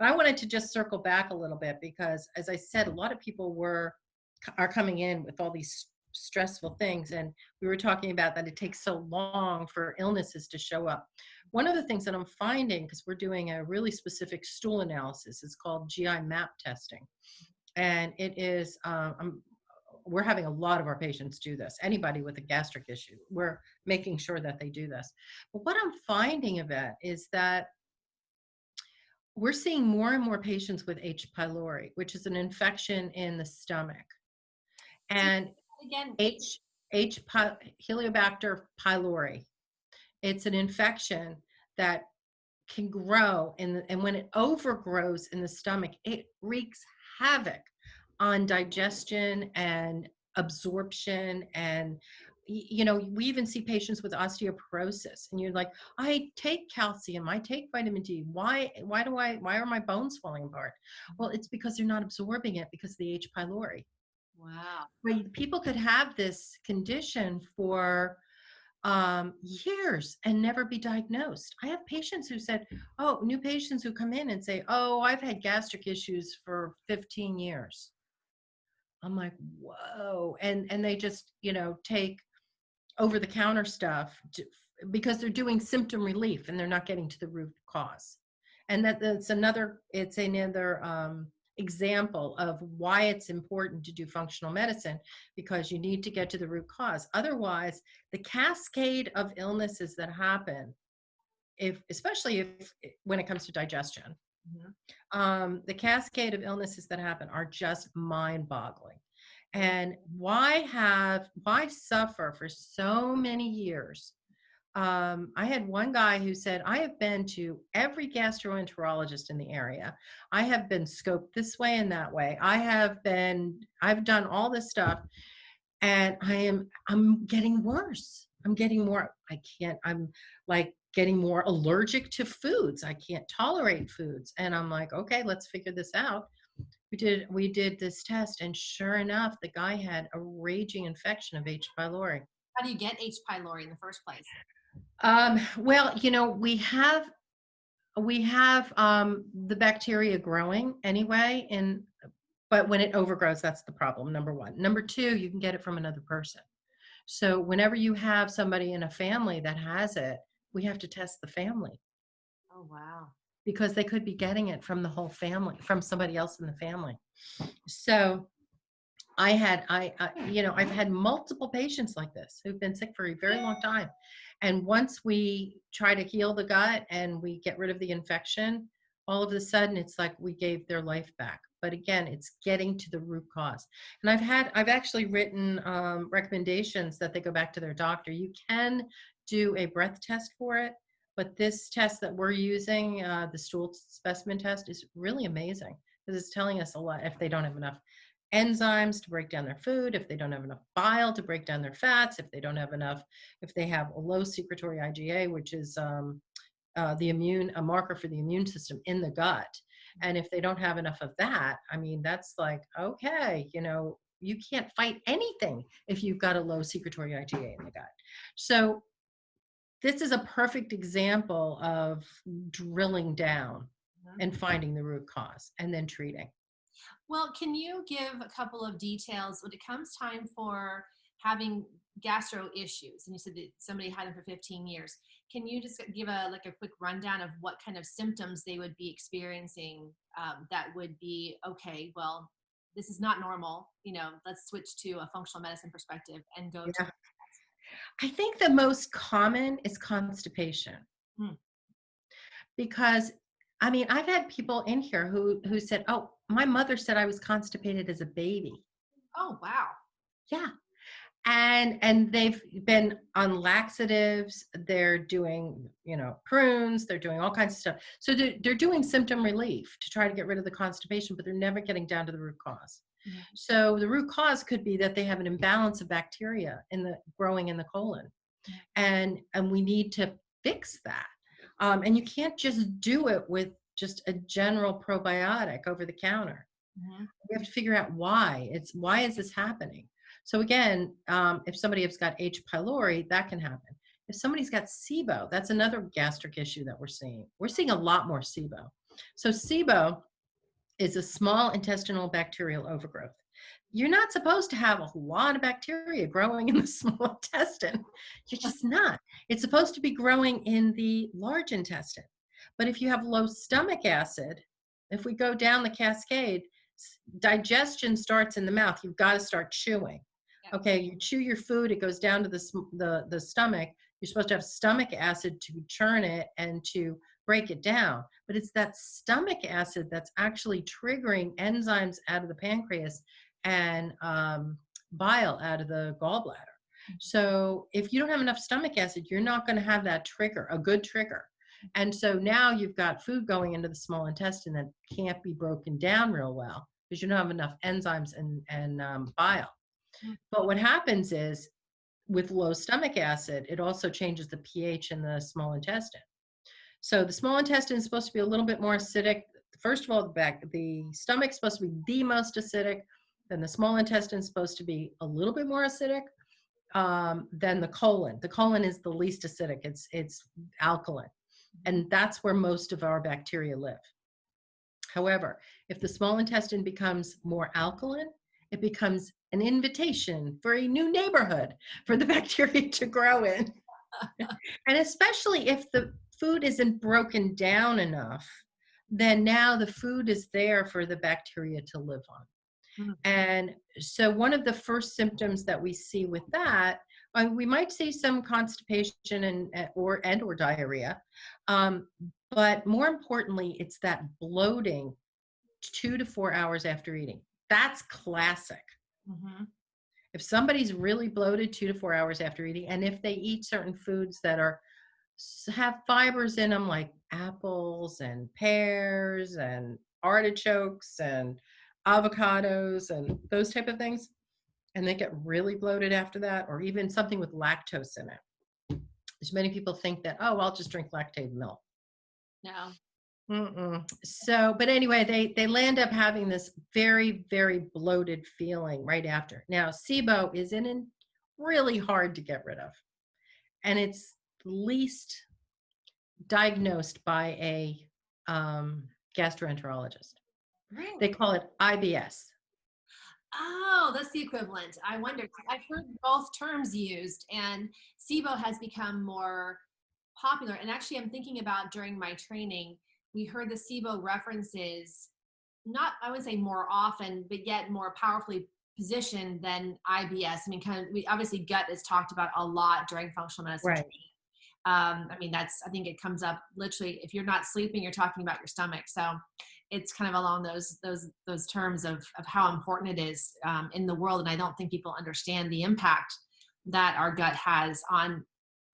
But I wanted to just circle back a little bit because, as I said, a lot of people are coming in with all these stressful things, and we were talking about that it takes so long for illnesses to show up. One of the things that I'm finding, because we're doing a really specific stool analysis, is called GI map testing, and it is we're having a lot of our patients do this. Anybody with a gastric issue, we're making sure that they do this. But what I'm finding of it is that we're seeing more and more patients with H. pylori, which is an infection in the stomach. And Again, Helicobacter pylori. It's an infection that can grow and when it overgrows in the stomach, it wreaks havoc on digestion and absorption. And we even see patients with osteoporosis, and you're like, I take calcium, I take vitamin D, why are my bones falling apart? Well, it's because they're not absorbing it because of the H. pylori. wow. Right? People could have this condition for years and never be diagnosed. I have patients who said, new patients who come in and say, I've had gastric issues for 15 years. I'm like, whoa. And they just, take over the counter stuff because they're doing symptom relief and they're not getting to the root cause. And it's another example of why it's important to do functional medicine, because you need to get to the root cause. Otherwise, the cascade of illnesses that happen, especially when it comes to digestion, the cascade of illnesses that happen are just mind-boggling. And why suffer for so many years? I had one guy who said, I have been to every gastroenterologist in the area. I have been scoped this way and that way. I've done all this stuff, and I'm getting worse. I'm getting more, I'm like getting more allergic to foods. I can't tolerate foods. And I'm like, okay, let's figure this out. We did this test, and sure enough, the guy had a raging infection of H. pylori. How do you get H. pylori in the first place? Well, we have the bacteria growing anyway, but when it overgrows, that's the problem, number one. Number two, you can get it from another person. So whenever you have somebody in a family that has it, we have to test the family. Oh, wow. Because they could be getting it from the whole family, from somebody else in the family. So I've had multiple patients like this who've been sick for a very long time. And once we try to heal the gut and we get rid of the infection, all of a sudden it's like we gave their life back. But again, it's getting to the root cause. And I've actually written recommendations that they go back to their doctor. You can do a breath test for it, but this test that we're using, the stool specimen test, is really amazing because it's telling us a lot if they don't have enough enzymes to break down their food, if they don't have enough bile to break down their fats, if they have a low secretory IgA, which is a marker for the immune system in the gut. And if they don't have enough of that, I mean, that's like, okay, you can't fight anything if you've got a low secretory IgA in the gut. So this is a perfect example of drilling down and finding the root cause and then treating. Well, can you give a couple of details when it comes time for having gastro issues? And you said that somebody had them for 15 years. Can you just give a quick rundown of what kind of symptoms they would be experiencing that would be, okay, well, this is not normal. Let's switch to a functional medicine perspective and go to. I think the most common is constipation. Because I've had people in here who said, my mother said I was constipated as a baby. Oh, wow. Yeah. And they've been on laxatives. They're doing, prunes. They're doing all kinds of stuff. So they're doing symptom relief to try to get rid of the constipation, but they're never getting down to the root cause. Mm-hmm. So the root cause could be that they have an imbalance of bacteria growing in the colon. And we need to fix that. And you can't just do it with just a general probiotic over the counter. Mm-hmm. We have to figure out why is this happening? So again, if somebody has got H. pylori, that can happen. If somebody's got SIBO, that's another gastric issue that we're seeing. We're seeing a lot more SIBO. So SIBO is a small intestinal bacterial overgrowth. You're not supposed to have a lot of bacteria growing in the small intestine. You're just not. It's supposed to be growing in the large intestine. But if you have low stomach acid, if we go down the cascade, digestion starts in the mouth. You've got to start chewing. Yeah. Okay, you chew your food, it goes down to the stomach. You're supposed to have stomach acid to churn it and to break it down. But it's that stomach acid that's actually triggering enzymes out of the pancreas and bile out of the gallbladder. So if you don't have enough stomach acid, you're not going to have that trigger, a good trigger. And so now you've got food going into the small intestine that can't be broken down real well because you don't have enough enzymes and bile. But what happens is with low stomach acid, it also changes the pH in the small intestine. So the small intestine is supposed to be a little bit more acidic. First of all, the stomach's supposed to be the most acidic. Then the small intestine is supposed to be a little bit more acidic. Then the colon. The colon is the least acidic. It's alkaline. And that's where most of our bacteria live. However, if the small intestine becomes more alkaline, it becomes an invitation for a new neighborhood for the bacteria to grow in. And especially if the food isn't broken down enough, then now the food is there for the bacteria to live on. And so one of the first symptoms that we see with that, we might see some constipation and/or diarrhea, but more importantly, it's that bloating 2 to 4 hours after eating. That's classic. Mm-hmm. If somebody's really bloated 2 to 4 hours after eating, and if they eat certain foods that have fibers in them, like apples and pears and artichokes and avocados and those type of things, and they get really bloated after that, or even something with lactose in it. There's many people think that, oh, I'll just drink lactated milk. No. So, but anyway, they land up having this very, very bloated feeling right after. Now, SIBO is really hard to get rid of, and it's least diagnosed by a gastroenterologist. Really? They call it IBS. Oh, that's the equivalent. I wonder. I've heard both terms used, and SIBO has become more popular. And actually, I'm thinking about during my training, we heard the SIBO references, not, I would say more often, but yet more powerfully positioned than IBS. I mean, kind of, we obviously gut is talked about a lot during functional medicine. Right. I mean, I think it comes up literally, if you're not sleeping, you're talking about your stomach. So it's kind of along those terms of how important it is in the world. And I don't think people understand the impact that our gut has on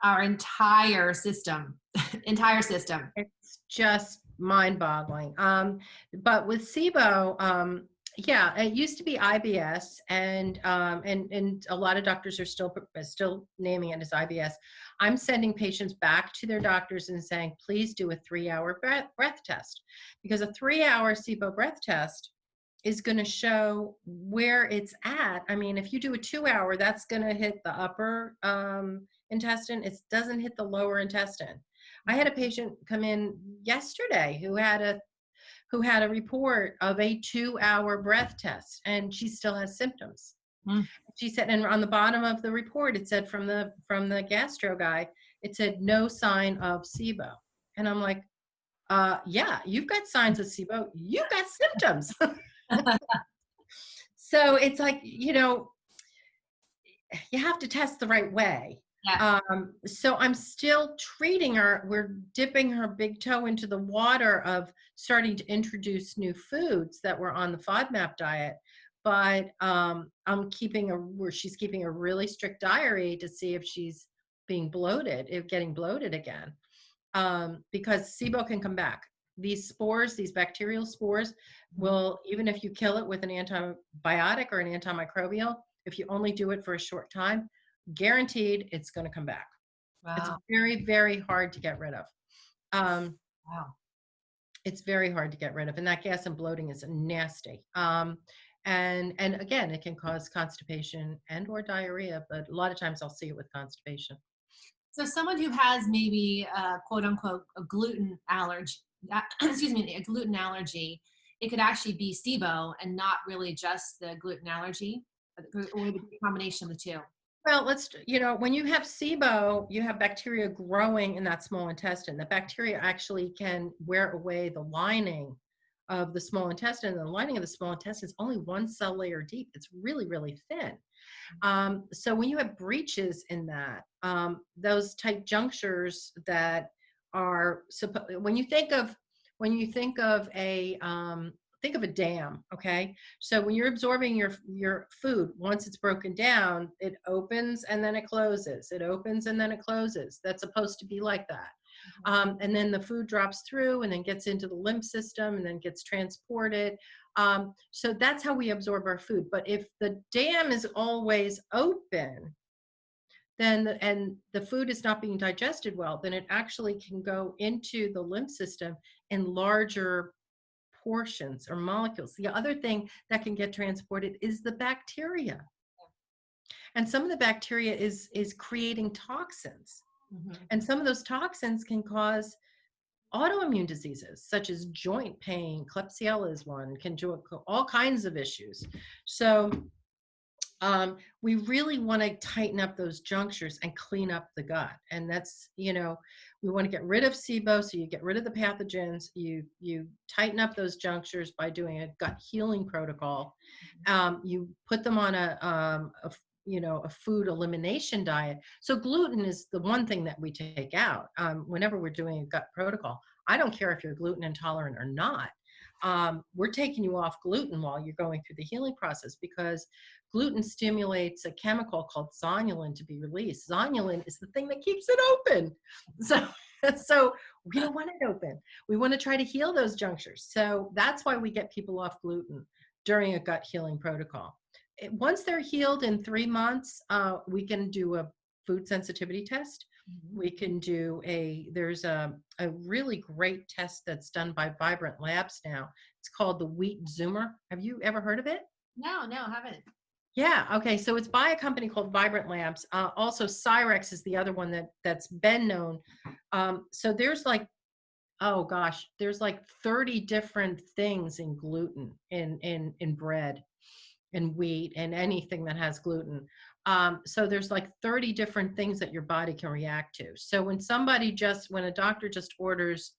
our entire system. It's just mind-boggling. But with SIBO, yeah, it used to be IBS, and a lot of doctors are still naming it as IBS. I'm sending patients back to their doctors and saying, please do a 3-hour breath test, because a 3-hour SIBO breath test is going to show where it's at. I mean, if you do a 2-hour, that's going to hit the upper intestine. It doesn't hit the lower intestine. I had a patient come in yesterday who had a report of a 2-hour breath test, and she still has symptoms. She said, and on the bottom of the report, it said from the gastro guy, it said no sign of SIBO. And I'm like, yeah, you've got signs of SIBO. You've got symptoms. So it's like, you have to test the right way. Yeah. So I'm still treating her. We're dipping her big toe into the water of starting to introduce new foods that were on the FODMAP diet. But she's keeping a really strict diary to see if she's getting bloated again. Because SIBO can come back. These spores, these bacterial spores, will, even if you kill it with an antibiotic or an antimicrobial, if you only do it for a short time, guaranteed it's going to come back. Wow. It's very, very hard to get rid of. Wow. It's very hard to get rid of, and that gas and bloating is nasty. And again, it can cause constipation and/or diarrhea, but a lot of times I'll see it with constipation. So someone who has maybe quote unquote a gluten allergy, excuse me, a gluten allergy, it could actually be SIBO and not really just the gluten allergy, or maybe a combination of the two. Well, when you have SIBO, you have bacteria growing in that small intestine. The bacteria actually can wear away the lining of the small intestine. And the lining of the small intestine is only one cell layer deep. It's really, really thin. So when you have breaches in that, those tight junctures that are when you think of think of a dam, okay? So when you're absorbing your food, once it's broken down, it opens and then it closes. It opens and then it closes. That's supposed to be like that. And then the food drops through and then gets into the lymph system and then gets transported. So that's how we absorb our food. But if the dam is always open, then and the food is not being digested well, then it actually can go into the lymph system in larger portions or molecules. The other thing that can get transported is the bacteria. And some of the bacteria is creating toxins. And some of those toxins can cause autoimmune diseases such as joint pain. Klebsiella is one, can do all kinds of issues. So we really want to tighten up those junctures and clean up the gut. And that's, we want to get rid of SIBO. So you get rid of the pathogens, you tighten up those junctures by doing a gut healing protocol. You put them on a food elimination diet. So gluten is the one thing that we take out whenever we're doing a gut protocol. I don't care if you're gluten intolerant or not. We're taking you off gluten while you're going through the healing process, because gluten stimulates a chemical called zonulin to be released. Zonulin is the thing that keeps it open. So we don't want it open. We want to try to heal those junctures. So that's why we get people off gluten during a gut healing protocol. Once they're healed in 3 months, we can do a food sensitivity test. We can do there's a really great test that's done by Vibrant Labs now. It's called the Wheat Zoomer. Have you ever heard of it? No, haven't. Yeah. Okay. So it's by a company called Vibrant Labs. Also, Cyrex is the other one that's been known. So there's there's like 30 different things in gluten, in bread and wheat and anything that has gluten. So there's like 30 different things that your body can react to. So when a doctor just orders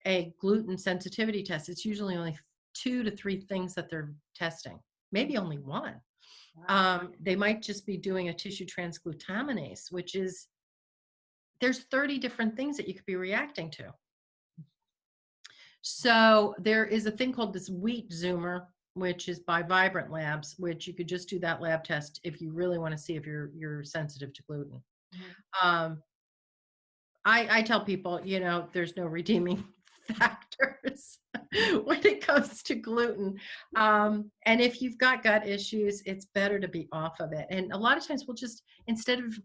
a gluten sensitivity test, it's usually only 2 to 3 things that they're testing, maybe only 1. They might just be doing a tissue transglutaminase, which is, there's 30 different things that you could be reacting to. So there is a thing called this Wheat Zoomer, which is by Vibrant Labs, which you could just do that lab test if you really want to see if you're sensitive to gluten. I tell people, there's no redeeming factors when it comes to gluten. And if you've got gut issues, it's better to be off of it. And a lot of times we'll just, instead of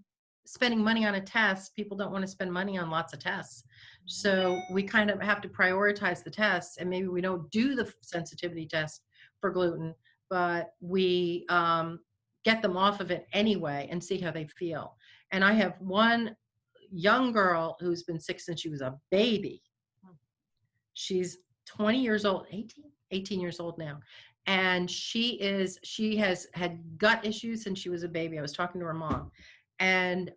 spending money on a test, people don't want to spend money on lots of tests. So we kind of have to prioritize the tests, and maybe we don't do the sensitivity test for gluten, but we get them off of it anyway and see how they feel. And I have one young girl who's been sick since she was a baby. She's 20 years old, 18 years old now. And she has had gut issues since she was a baby. I was talking to her mom, and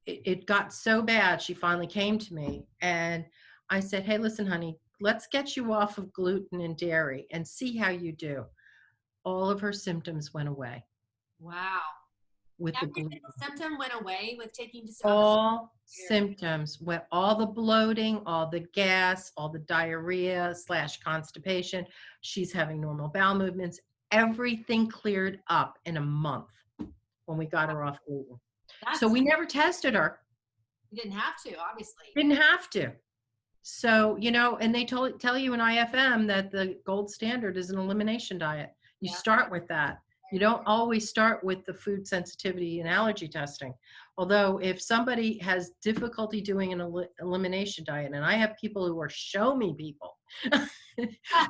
it got so bad, she finally came to me, and I said, hey, listen, honey, let's get you off of gluten and dairy and see how you do. All of her symptoms went away. Wow. With Every the gluten. symptom went away with taking just all symptoms, all the bloating, all the gas, all the diarrhea / constipation. She's having normal bowel movements. Everything cleared up in a month when we got her off gluten. So we never tested her. You didn't have to, obviously. Didn't have to. So, and they tell you in IFM that the gold standard is an elimination diet. You start with that. You don't always start with the food sensitivity and allergy testing. Although if somebody has difficulty doing an elimination diet, and I have people who are show me people,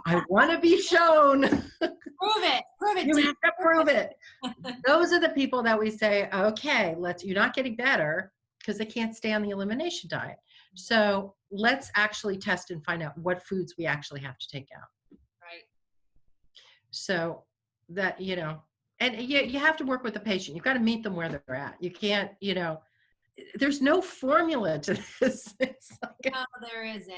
I want to be shown. Prove it. You have to prove it. Those are the people that we say, okay, you're not getting better because they can't stay on the elimination diet. So let's actually test and find out what foods we actually have to take out. Right. So that, and you have to work with the patient. You've got to meet them where they're at. You can't, there's no formula to this. It's like No, there isn't.